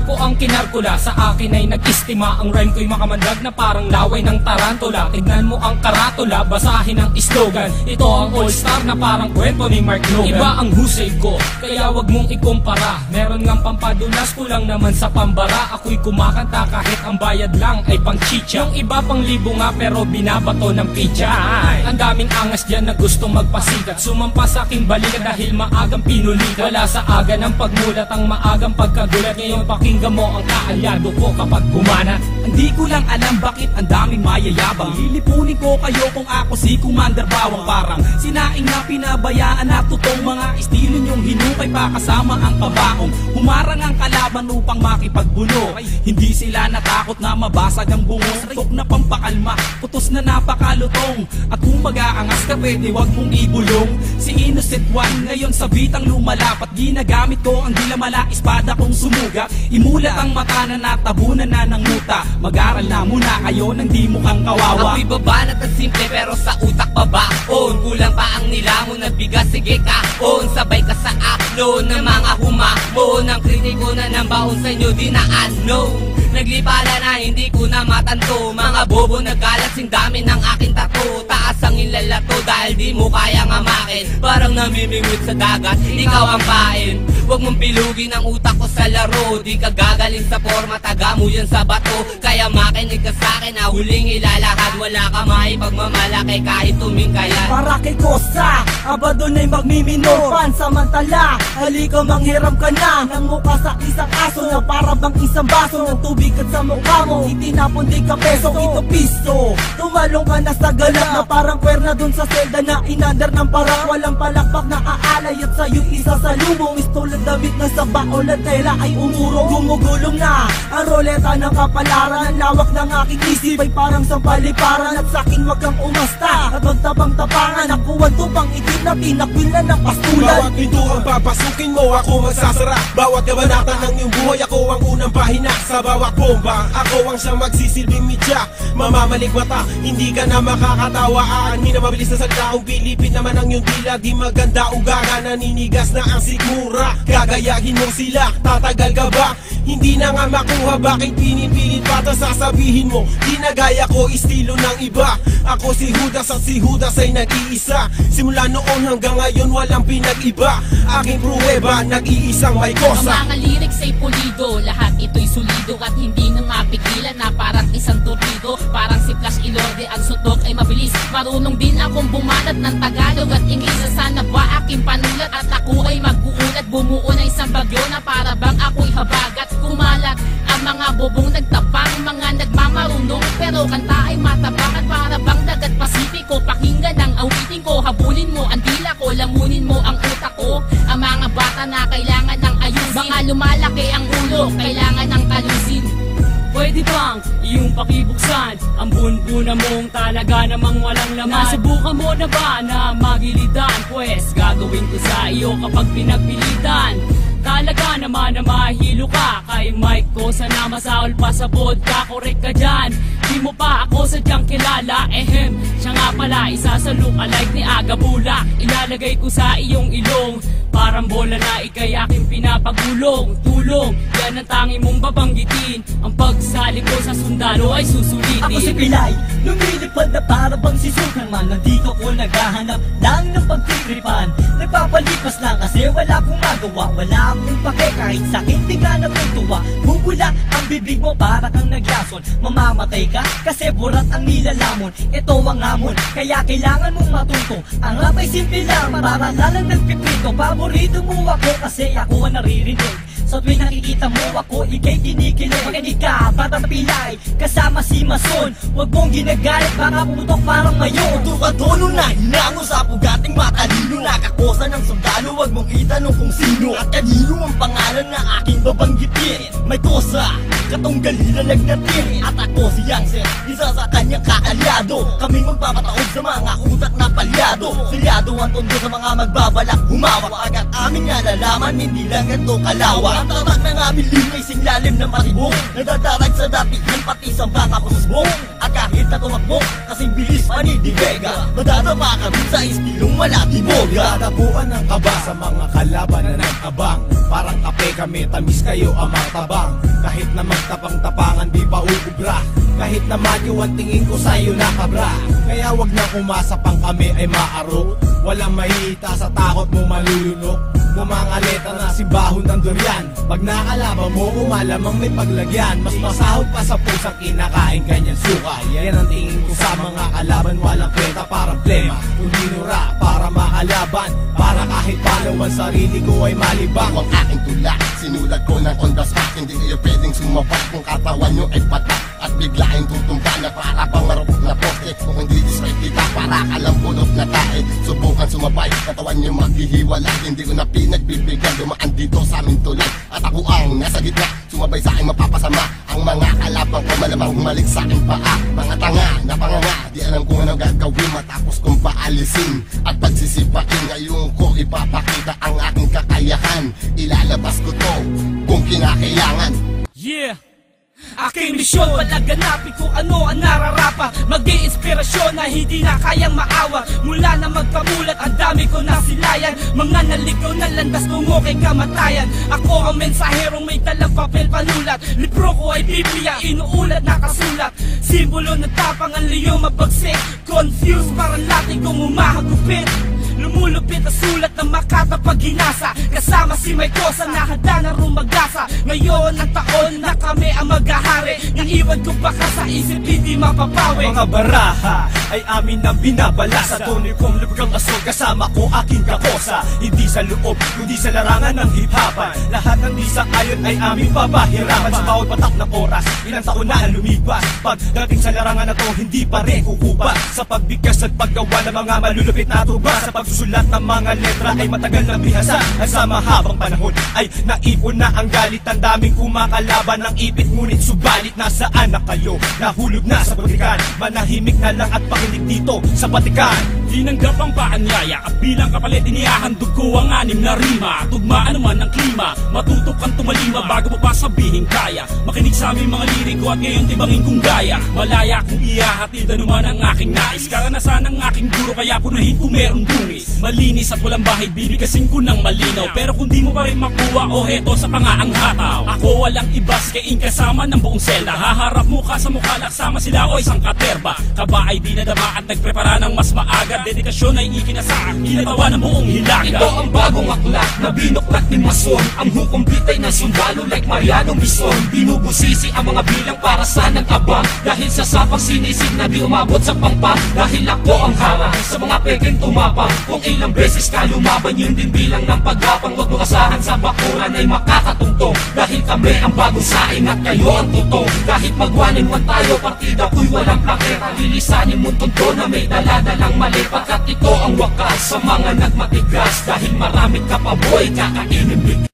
ko ang kinarkula, sa akin ay nag-istima. Ang rhyme ko'y makamandag na parang laway ng tarantula. Tignan mo ang karatula, basahin ang slogan. Ito ang all-star na parang kwento ni Mark Logan. Iba ang husay ko, kaya wag mong ikumpara. Meron ngang pampadulas, kulang naman sa pambara. Ako'y kumakanta kahit ang bayad lang ay pang chicha. Yung iba pang libo nga pero binabato ng pizza. Ang daming angas dyan na gustong magpasikat, sumampa sa aking balikat dahil maagang pinulikat. Wala sa aga ng pagmulat ang maagang pagkagulat. Ngayon pakinggan mo ang kaalyado ko kapag gumanat. Hindi ko lang alam bakit ang daming mayayabang. Lilipunin ko kayo kung ako si Commander Bawang. Parang sinaing na pinabayaan na totoong mga estilo nyong hinukay pa kasama ang kabaong. Humarang ang kalaban upang makipagbuno. Hindi sila natakot na mabasag ang bungos. Tok na pampakalma, putos na napakalutong. At kung mag-aangas ka pwede wag mong ibulong. Si Innocent One ngayon sa bitang lumalapat. Ginagamit ko ang dilamala, espada kong sumuga. Imulat ang mata na natabunan na ng muta. Mag-aral na muna kayo nang di mukhang kawawa. Ako'y babanat at simple pero sa utak babaon. Kulang pa ang nilamon at bigas, sige kaon. Sabay ka sa aklon ng mga humamon. Ang kritiko na ng baon sa inyo di na ano. Naglipala na hindi ko na matanto. Mga bobo nagkalat sing dami ng aking tato. Taas ang ilalato dahil di mo kayang amakin. Parang namimingwit sa dagat, ikaw ang pain. Huwag mong pilugin ang utak ko sa laro. Di ka gagaling sa forma, taga mo yan sa bato. Kaya makinig ka sa'kin na huling ilalakad. Wala ka maipagmamalaki kahit tumingkayan. Para kay Kosa, aba doon ay magmimino. Pansamantala, halika manghiram ka na ng mukha sa isang aso na para bang isang baso ng tubig at sa mukha mo itinapon di ka peso, ito piso. Tumalong ka na sa galak na parang kwerna dun sa selda na inandar ng parak. Walang palakpak na aalay at sa'yo isa sa lumong. Istulad damit na sa baol at tela ay umurong. Gumugulong na ang roleta ng kapalaran. Ang lawak ng aking isip ay parang sampaliparan. At sa'kin wag kang umasta at wag tabang-tapangan. Nakuha tupang itim na tinakwil na ng pastulan. Bawat pinto ang papasukin mo, ako magsasara. Bawat kabanata ng iyong buhay, ako ang unang pahina. Sa bawat bomba, ako ang siyang magsisilbing media. Mamamalik mata, hindi ka na makakatawa. Aanhin na mabilis na sagdaong pilipit naman ang iyong dila. Di maganda ugaga, naninigas na ang sigmura. Gagayahin mo sila, tatagal ka ba? Hindi na nga makuha, bakit pinipilit pa? Ta sasabihin mo, di na gaya ko, estilo ng iba. Ako si Judas at si Judas ay nag-iisa. Simula noon hanggang ngayon walang pinag-iba. Aking pruweba, nag-iisang may kosa. Ang mga lyrics ay pulido, lahat ito'y solido. At hindi na mapigilan na parang isang torpedo. Parang si Flash Ilorde, ang sutok ay mabilis. Marunong din akong bumanat ng Tagalog at Ingles. Sana ba aking panulat at ako ay mag-uulat. Bumuo na isang bagyo na para bang ako'y habagat. Kumalat ang mga bobong nagtapang, mga nagmamarunong pero kanta ay matabang. At para bang dagat Pasipiko, pakinggan ang awitin ko. Habulin mo ang dila ko, lamunin mo ang utak ko. Ang mga bata na kailangan ng ayusin, mga lumalaki ang ulo, kailangan ng talusin. Pwede bang iyong pakibuksan ang bunbuna mong talaga namang walang laman? Nasubukan mo na ba na magilitan? Pwes gagawin ko sa iyo kapag pinagpilitan. Talaga naman na mahilo ka kay Mike ko, sana masaol pa sa vodka. Korek ka dyan, di mo pa ako sadyang kilala. Siya nga pala isa sa look-alike ni Aga Bulak. Ilalagay ko sa iyong ilong, parang bola na ikay aking pinapagulong. Tulong, yan ang tangi mong babanggitin. Ang pagsali ko sa sundalo ay susulitin. Ako si Pilay, lumilipad na para bang si Superman. Nandito ko naghahanap lang ng pagtitripan. Nagpapalipas lang kasi wala akong magawa. Wala akong pake kahit sakit di ka natutuwa. Bubula ang bibig mo para kang naglason. Mamamatay ka kasi burat ang nilalamon. Ito ang hamon, kaya kailangan mong matuto. Ang rap ay simple lang, para lalang nagpiprito. Paborito mo ako kasi ako ang naririnig. Sa tuwing nakikita mo ako, ikay kinikilig. Makinig ka, Batang Pilay, kasama si Mason. Huwag mong ginagalit, baka putok parang mayon. Tukatono na hinango sa pugating matalino. Nakakosa ng sundalo, huwag mong itanong kung sino at kanino ang pangalan na aking babanggitin. May kosa, katong galila nagnatin. At ako si Yangsen, isa sa kanyang kaalyado. Kaming magpapataod sa mga utak na palyado. Silyado ang tondo sa mga magbabalak humawak. Agad aming nalalaman, hindi lang ito kalawa. Ang tatak ng aming linya'y singlalim ng matibong. Nadadarag sa datihan pati sa baka pususbong. At kahit na tumakbo, kasing bilis pa ni Di Vega. Madadapa kami sa istilong wala timoga. Dadapuan ng kaba sa mga kalaban na nag-abang. Parang kape kami, tamis kayo amang tabang. Kahit na magtapang-tapangan di pa uubra. Kahit na madyo ang tingin ko sa'yo na kabra. Kaya wag na umasa pang kami ay maaro. Walang mahihita sa takot mo malulunok. Mumangaleta na simbahon ng durian. Pag nakalaban mo, malamang may paglagyan. Mas masahod pa sa pusang kinakain kanyang suka. Yan ang tingin ko sa mga kalaban. Walang kwenta parang plema. Kung dinura para makalaban. Para kahit paano ang sarili ko ay malibang. Ang aking tulak, sinulat ko ng on the spot. Hindi kayo pwedeng sumabak kung katawan nyo ay patak. At biglaing tutumba na para pang marupok na poste. Kung hindi disrespect kita, para ka lang bulok na tae. Subukan sumabay, katawan nyo maghihiwalay. Hindi ko na pinagbibigyan, dumaan dito sa aming tulay. At ako ang nasa gitna, sumabay sa aking mapapasama. Ang mga kalabang ko malamang humalik sa aking paa. Mga tanga na panganga, di alam kung ano gagawin matapos kong paalisin. At pagsisipain, ngayon ko ipapakita ang aking kakayahan. Ilalabas ko to kung kinakailangan. Yeah! Aking misyon, palaganapin kung ano ang nararapa. Mag-iinspirasyon na hindi na kayang maawa. Mula na magkamulat, ang dami ko nasilayan. Mga naligaw na landas tungo kay kamatayan. Ako ang mensaherong may dalang papel panulat. Libro ko ay Biblia, inuulat na kasulat. Simbolo ng tapang ang liyo mabagsik. Confused parang lating kung umahagupit. Lumulupit na sulat ng Makata pag ginasa. Kasama si May Cosa na handa na rumagasa. Ngayon ang taon na kami ang maghahari. Nang iwan ko baka sa isip hindi mapapawi. Mga baraha ay amin na binabala. Sa tunay kong lubgang asol kasama ko aking kakosa. Hindi sa loob, kundi sa larangan ng hip-hopan. Lahat ng di sa ayon ay aming papahirapan. Sa bawat patak na oras, ilang taon na ang lumipas. Pagdating sa larangan na to, hindi pa rin kukupa. Sa pagbigkas at paggawa ng mga malulupit na tuba. Sa pagsusulat ng mga letra ay matagal na bihasa. At sa mahabang panahon ay naipon na ang galit. Ang daming kumakalaban ng ipit. Ngunit subalit nasaan na kayo? Nahulog na sa pagrikan. Manahimik na lang at pakinig dito sa Batikan. Tinanggap ang paanyaya at bilang kapalit inihahandog ko ang 6 na rima. Tugmaan naman ang klima, matutok kang tumalima bago mo pa sabihin kaya. Makinig sa aming mga liriko at ngayon tibangin kong gaya. Malaya kung ihahatid naman ang aking nais. Karanasan ng aking guro kaya punahin kung merong dungis. Malinis at walang bahid, bibigasin ko ng malinaw. Pero kung di mo pa rin makuha o heto sa pangaang hataw. Ako walang ibas kaing kasama ng buong selda. Haharap mukha sa mukha laksama sila o isang katerba. Kaba ay dinadama at nagprepara ng mas maaga. Dedikasyon ay ikinasa, kinatawa ng buong hilaga. Ito ang bagong aklat na binuklat ni Mason. Ang hukom bitay ng sundalo like Mariano Mison. Binubusisi ang mga bilang para sa nag-abang. Dahil sa sapang sinisig na di umabot sa pangpang. Dahil ako ang harang sa mga peking tumapang. Kung ilang beses ka lumaban, yun din bilang ng paggapang. Huwag mo asahan sa bakuran ay makakatungtong. Dahil kami ang bagong saing at kayo ang tutong. Kahit magwanin man tayo, partida ko'y walang plakera. Lilisanin mo tunto na may daladalang mali. Pagkat ito ang wakas sa mga nagmatigas. Dahil marami ka pa boy, kakainin bigla.